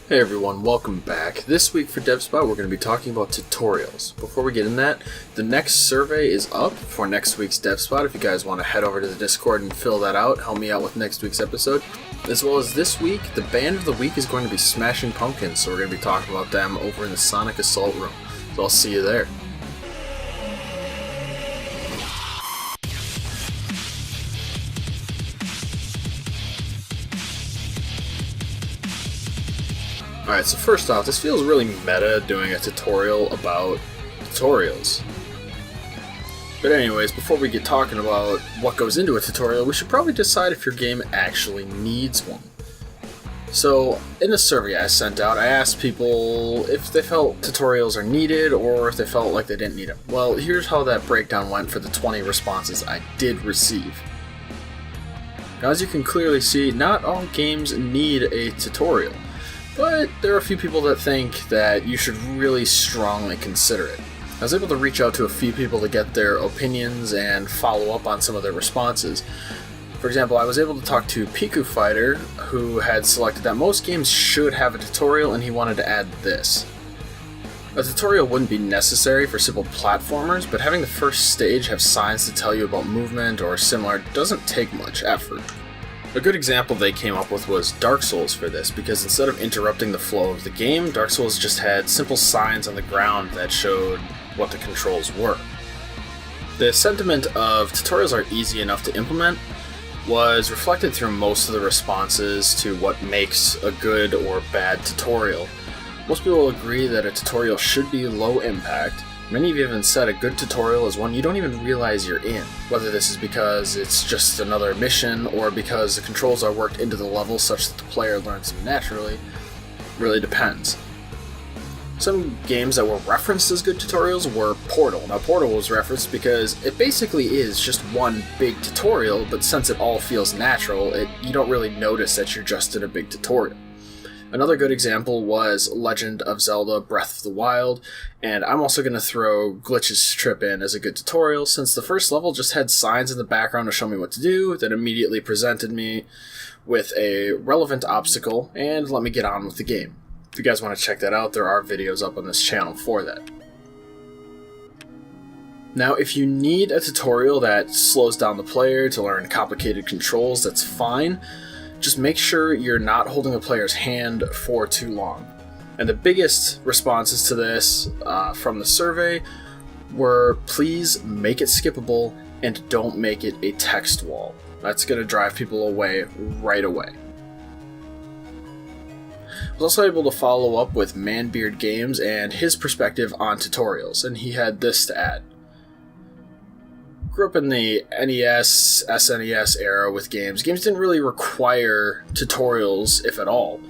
Hey everyone, welcome back. This week for DevSpot, we're going to be talking about tutorials. Before we get in that, the next survey is up for next week's DevSpot. If you guys want to head over to the Discord and fill that out, help me out with next week's episode. As well as this week, the band of the week is going to be Smashing Pumpkins, so we're going to be talking about them over in the Sonic Assault Room. So I'll see you there. Alright, so first off, this feels really meta doing a tutorial about tutorials. But anyways, before we get talking about what goes into a tutorial, we should probably decide if your game actually needs one. So, in the survey I sent out, I asked people if they felt tutorials are needed or if they felt like they didn't need them. Well, here's how that breakdown went for the 20 responses I did receive. Now, as you can clearly see, not all games need a tutorial. But there are a few people that think that you should really strongly consider it. I was able to reach out to a few people to get their opinions and follow up on some of their responses. For example, I was able to talk to Piku Fighter, who had selected that most games should have a tutorial and he wanted to add this. A tutorial wouldn't be necessary for simple platformers, but having the first stage have signs to tell you about movement or similar doesn't take much effort. A good example they came up with was Dark Souls for this, because instead of interrupting the flow of the game, Dark Souls just had simple signs on the ground that showed what the controls were. The sentiment of tutorials are easy enough to implement was reflected through most of the responses to what makes a good or bad tutorial. Most people agree that a tutorial should be low impact. Many have even said a good tutorial is one you don't even realize you're in, whether this is because it's just another mission or because the controls are worked into the level such that the player learns them naturally. Really depends. Some games that were referenced as good tutorials were Portal. Now Portal was referenced because it basically is just one big tutorial, but since it all feels natural, you don't really notice that you're just in a big tutorial. Another good example was Legend of Zelda Breath of the Wild, and I'm also going to throw Glitch's Trip in as a good tutorial since the first level just had signs in the background to show me what to do that immediately presented me with a relevant obstacle and let me get on with the game. If you guys want to check that out, there are videos up on this channel for that. Now, if you need a tutorial that slows down the player to learn complicated controls, that's fine. Just make sure you're not holding the player's hand for too long. And the biggest responses to this from the survey were please make it skippable and don't make it a text wall. That's going to drive people away right away. I was also able to follow up with Manbeard Games and his perspective on tutorials, and he had this to add. Grew up in the NES, SNES era with games. Games didn't really require tutorials, if at all.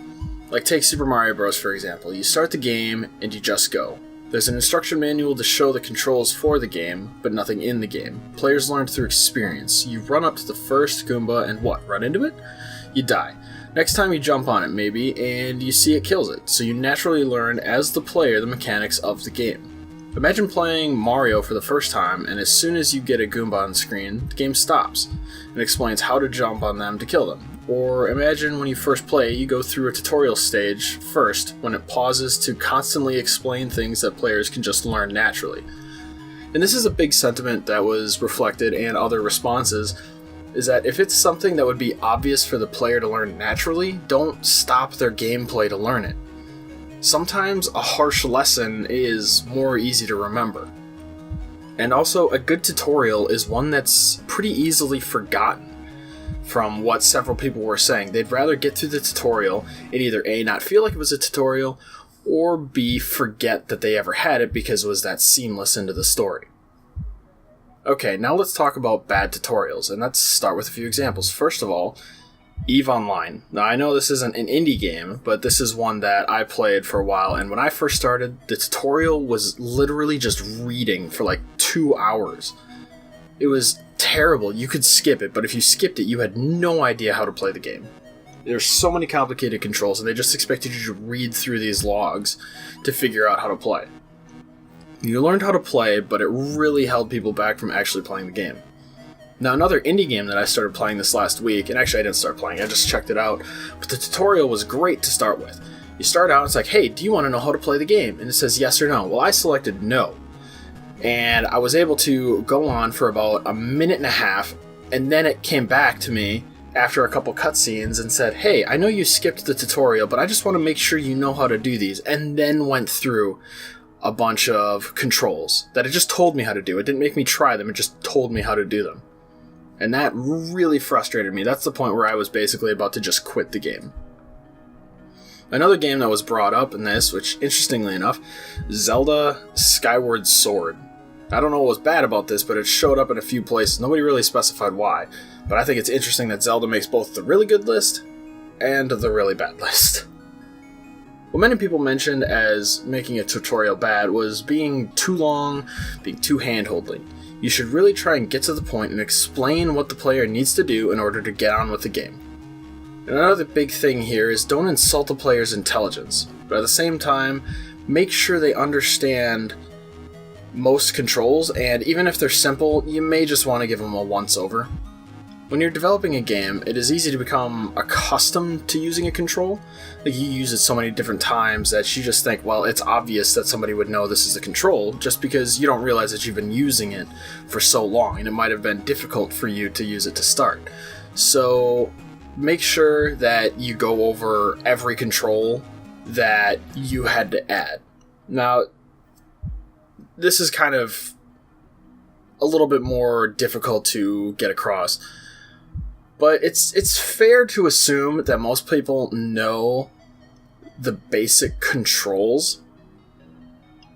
Like take Super Mario Bros. For example. You start the game and you just go. There's an instruction manual to show the controls for the game, but nothing in the game. Players learn through experience. You run up to the first Goomba and what? Run into it? You die. Next time you jump on it maybe, and you see it kills it. So you naturally learn as the player the mechanics of the game. Imagine playing Mario for the first time, and as soon as you get a Goomba on screen, the game stops and explains how to jump on them to kill them. Or imagine when you first play, you go through a tutorial stage first, when it pauses to constantly explain things that players can just learn naturally. And this is a big sentiment that was reflected in other responses, is that if it's something that would be obvious for the player to learn naturally, don't stop their gameplay to learn it. Sometimes a harsh lesson is more easy to remember. And also, a good tutorial is one that's pretty easily forgotten from what several people were saying. They'd rather get through the tutorial and either A, not feel like it was a tutorial, or B, forget that they ever had it because it was that seamless into the story. Okay, now let's talk about bad tutorials, and let's start with a few examples. First of all, EVE Online. Now, I know this isn't an indie game, but this is one that I played for a while, and when I first started, the tutorial was literally just reading for like 2 hours. It was terrible. You could skip it, but if you skipped it, you had no idea how to play the game. There's so many complicated controls, and they just expected you to read through these logs to figure out how to play. You learned how to play, but it really held people back from actually playing the game. Now, another indie game that I started playing this last week, and actually I didn't start playing, I just checked it out, but the tutorial was great to start with. You start out, it's like, hey, do you want to know how to play the game? And it says yes or no. Well, I selected no. And I was able to go on for about a minute and a half, and then it came back to me after a couple cutscenes and said, hey, I know you skipped the tutorial, but I just want to make sure you know how to do these, and then went through a bunch of controls that it just told me how to do. It didn't make me try them, it just told me how to do them. And that really frustrated me. That's the point where I was basically about to just quit the game. Another game that was brought up in this, which interestingly enough, Zelda Skyward Sword. I don't know what was bad about this, but it showed up in a few places. Nobody really specified why. But I think it's interesting that Zelda makes both the really good list and the really bad list. What many people mentioned as making a tutorial bad was being too long, being too hand-holding. You should really try and get to the point and explain what the player needs to do in order to get on with the game. And another big thing here is don't insult the player's intelligence, but at the same time, make sure they understand most controls, and even if they're simple, you may just want to give them a once-over. When you're developing a game, it is easy to become accustomed to using a control. Like, you use it so many different times that you just think, well, it's obvious that somebody would know this is a control, just because you don't realize that you've been using it for so long, and it might have been difficult for you to use it to start. So make sure that you go over every control that you had to add. Now, this is kind of a little bit more difficult to get across, but it's fair to assume that most people know the basic controls,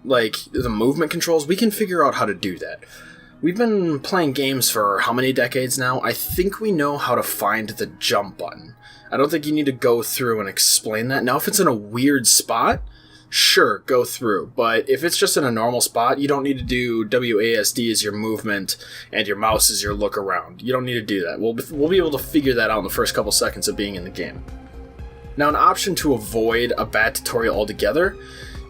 like the movement controls. We can figure out how to do that. We've been playing games for how many decades now? I think we know how to find the jump button. I don't think you need to go through and explain that. Now, if it's in a weird spot, sure, go through. But if it's just in a normal spot, you don't need to do WASD as your movement and your mouse as your look around. You don't need to do that. We'll be able to figure that out in the first couple seconds of being in the game. Now, an option to avoid a bad tutorial altogether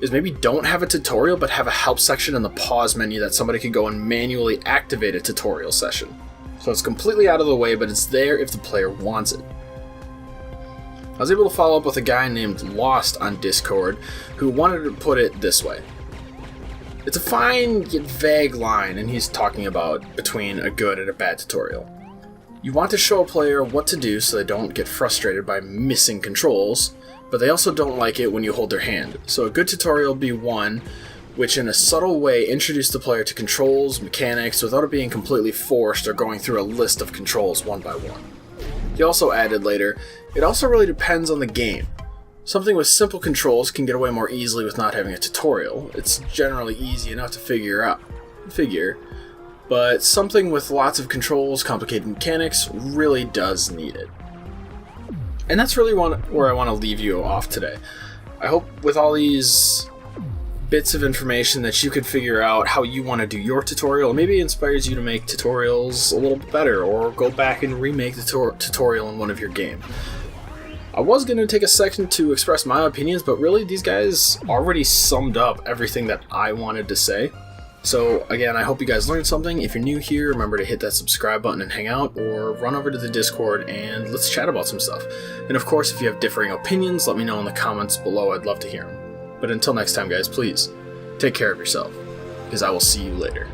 is maybe don't have a tutorial, but have a help section in the pause menu that somebody can go and manually activate a tutorial session. So it's completely out of the way, but it's there if the player wants it. I was able to follow up with a guy named Lost on Discord who wanted to put it this way. It's a fine yet vague line, and he's talking about between a good and a bad tutorial. You want to show a player what to do so they don't get frustrated by missing controls, but they also don't like it when you hold their hand. So a good tutorial would be one which in a subtle way introduce the player to controls, mechanics, without it being completely forced or going through a list of controls one by one. He also added later, it also really depends on the game. Something with simple controls can get away more easily with not having a tutorial. It's generally easy enough to figure, but something with lots of controls, complicated mechanics, really does need it. And that's really where I want to leave you off today. I hope with all these bits of information that you could figure out how you want to do your tutorial. Maybe it inspires you to make tutorials a little bit better, or go back and remake the tutorial in one of your games. I was going to take a second to express my opinions, but really these guys already summed up everything that I wanted to say. So again, I hope you guys learned something. If you're new here, remember to hit that subscribe button and hang out, or run over to the Discord and let's chat about some stuff. And of course, if you have differing opinions, let me know in the comments below. I'd love to hear them. But until next time, guys, please take care of yourself, because I will see you later.